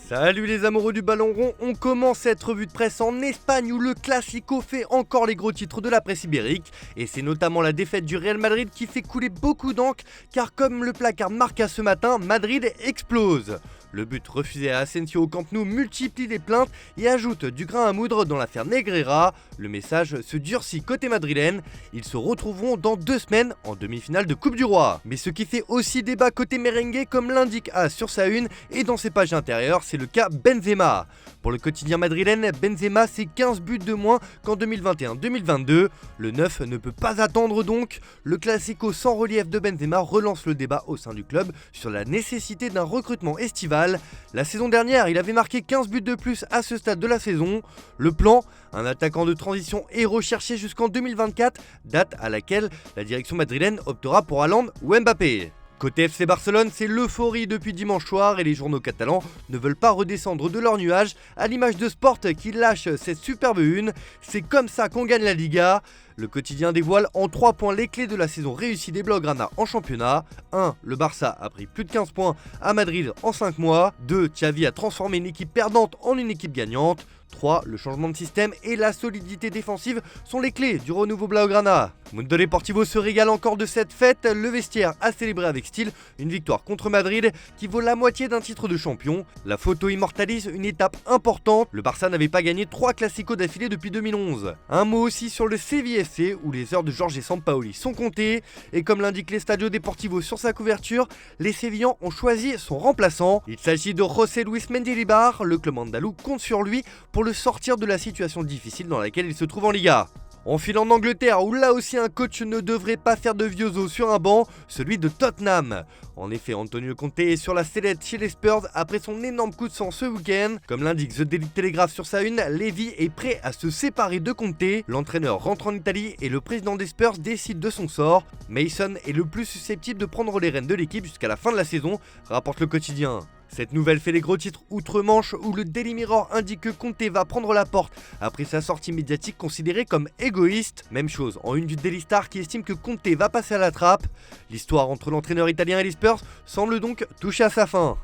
Salut les amoureux du ballon rond, on commence cette revue de presse en Espagne où le Classico fait encore les gros titres de la presse ibérique et c'est notamment la défaite du Real Madrid qui fait couler beaucoup d'encre car comme le placard marqua ce matin, Madrid explose. Le but refusé à Asensio au Camp Nou multiplie les plaintes et ajoute du grain à moudre dans l'affaire Negreira. Le message se durcit côté madrilène, ils se retrouveront dans 2 semaines en demi-finale de Coupe du Roi. Mais ce qui fait aussi débat côté merengue comme l'indique A sur sa une et dans ses pages intérieures, c'est le cas Benzema. Pour le quotidien madrilène, Benzema c'est 15 buts de moins qu'en 2021-2022. Le 9 ne peut pas attendre donc. Le Classico sans relief de Benzema relance le débat au sein du club sur la nécessité d'un recrutement estival. La saison dernière, il avait marqué 15 buts de plus à ce stade de la saison. Le plan, un attaquant de transition est recherché jusqu'en 2024, date à laquelle la direction madrilène optera pour Haaland ou Mbappé. Côté FC Barcelone, c'est l'euphorie depuis dimanche soir et les journaux catalans ne veulent pas redescendre de leur nuage à l'image de Sport qui lâche cette superbe une. C'est comme ça qu'on gagne la Liga. Le quotidien dévoile en 3 points les clés de la saison réussie des Blaugrana en championnat. 1. Le Barça a pris plus de 15 points à Madrid en 5 mois. 2. Xavi a transformé une équipe perdante en une équipe gagnante. 3. Le changement de système et la solidité défensive sont les clés du renouveau Blaugrana. Mundo Deportivo se régale encore de cette fête. Le vestiaire a célébré avec style une victoire contre Madrid qui vaut la moitié d'un titre de champion. La photo immortalise une étape importante. Le Barça n'avait pas gagné 3 classicos d'affilée depuis 2011. Un mot aussi sur le Séville FC où les heures de Jorge Sampaoli sont comptées. Et comme l'indique l'Estadio Deportivo sur sa couverture, les Sévillans ont choisi son remplaçant. Il s'agit de José Luis Mendilibar. Le club andalou compte sur lui pour le sortir de la situation difficile dans laquelle il se trouve en Liga. On file en Angleterre où là aussi un coach ne devrait pas faire de vieux os sur un banc, celui de Tottenham. En effet, Antonio Conte est sur la sellette chez les Spurs après son énorme coup de sang ce week-end. Comme l'indique The Daily Telegraph sur sa une, Levy est prêt à se séparer de Conte. L'entraîneur rentre en Italie et le président des Spurs décide de son sort. Mason est le plus susceptible de prendre les rênes de l'équipe jusqu'à la fin de la saison, rapporte le quotidien. Cette nouvelle fait les gros titres outre-Manche où le Daily Mirror indique que Conte va prendre la porte après sa sortie médiatique considérée comme égoïste. Même chose en une du Daily Star qui estime que Conte va passer à la trappe. L'histoire entre l'entraîneur italien et les Spurs semble donc toucher à sa fin.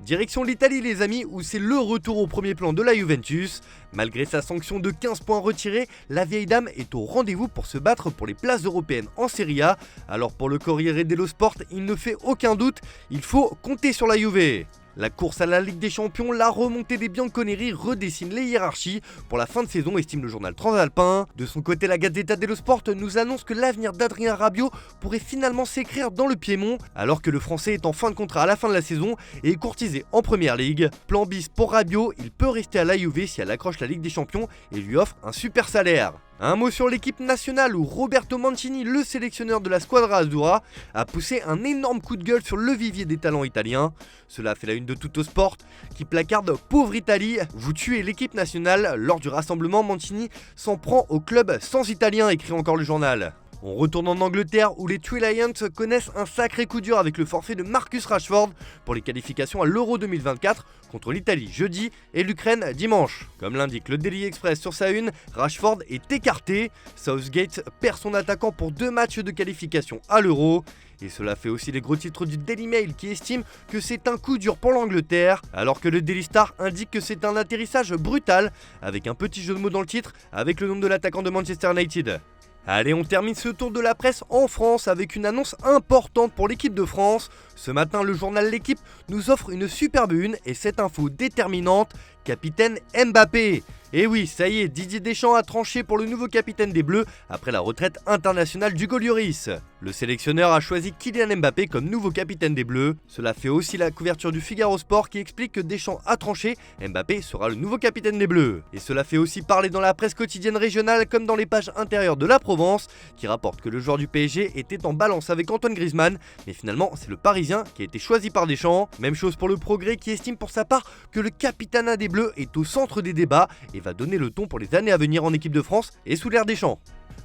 Direction l'Italie les amis où c'est le retour au premier plan de la Juventus. Malgré sa sanction de 15 points retirés, la vieille dame est au rendez-vous pour se battre pour les places européennes en Serie A. Alors pour le Corriere dello Sport, il ne fait aucun doute, il faut compter sur la Juve. La course à la Ligue des Champions, la remontée des Bianconeri redessine les hiérarchies pour la fin de saison, estime le journal transalpin. De son côté, la Gazzetta dello Sport nous annonce que l'avenir d'Adrien Rabiot pourrait finalement s'écrire dans le Piémont, alors que le Français est en fin de contrat à la fin de la saison et est courtisé en Première Ligue. Plan bis pour Rabiot, il peut rester à la Juve si elle accroche la Ligue des Champions et lui offre un super salaire. Un mot sur l'équipe nationale où Roberto Mancini, le sélectionneur de la Squadra Azzurra, a poussé un énorme coup de gueule sur le vivier des talents italiens. Cela fait la une de Tuttosport qui placarde « Pauvre Italie, vous tuez l'équipe nationale ». Lors du rassemblement, Mancini s'en prend au club sans italien, écrit encore le journal. On retourne en Angleterre où les Three Lions connaissent un sacré coup dur avec le forfait de Marcus Rashford pour les qualifications à l'Euro 2024 contre l'Italie jeudi et l'Ukraine dimanche. Comme l'indique le Daily Express sur sa une, Rashford est écarté. Southgate perd son attaquant pour 2 matchs de qualification à l'Euro. Et cela fait aussi les gros titres du Daily Mail qui estime que c'est un coup dur pour l'Angleterre, alors que le Daily Star indique que c'est un atterrissage brutal, avec un petit jeu de mots dans le titre, avec le nom de l'attaquant de Manchester United. Allez, on termine ce tour de la presse en France avec une annonce importante pour l'équipe de France. Ce matin, le journal L'Équipe nous offre une superbe une et cette info déterminante, capitaine Mbappé. Et oui, ça y est, Didier Deschamps a tranché pour le nouveau capitaine des Bleus après la retraite internationale d'Hugo Lloris. Le sélectionneur a choisi Kylian Mbappé comme nouveau capitaine des Bleus. Cela fait aussi la couverture du Figaro Sport qui explique que Deschamps a tranché, Mbappé sera le nouveau capitaine des Bleus. Et cela fait aussi parler dans la presse quotidienne régionale comme dans les pages intérieures de la Provence qui rapporte que le joueur du PSG était en balance avec Antoine Griezmann, mais finalement c'est le Parisien qui a été choisi par Deschamps. Même chose pour le Progrès qui estime pour sa part que le capitanat des Bleus est au centre des débats et va donner le ton pour les années à venir en équipe de France et sous l'ère Deschamps.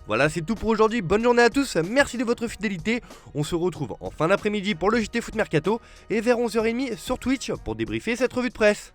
Voilà, c'est tout pour aujourd'hui, bonne journée à tous, merci de votre fidélité, on se retrouve en fin d'après-midi pour le JT Foot Mercato et vers 11h30 sur Twitch pour débriefer cette revue de presse.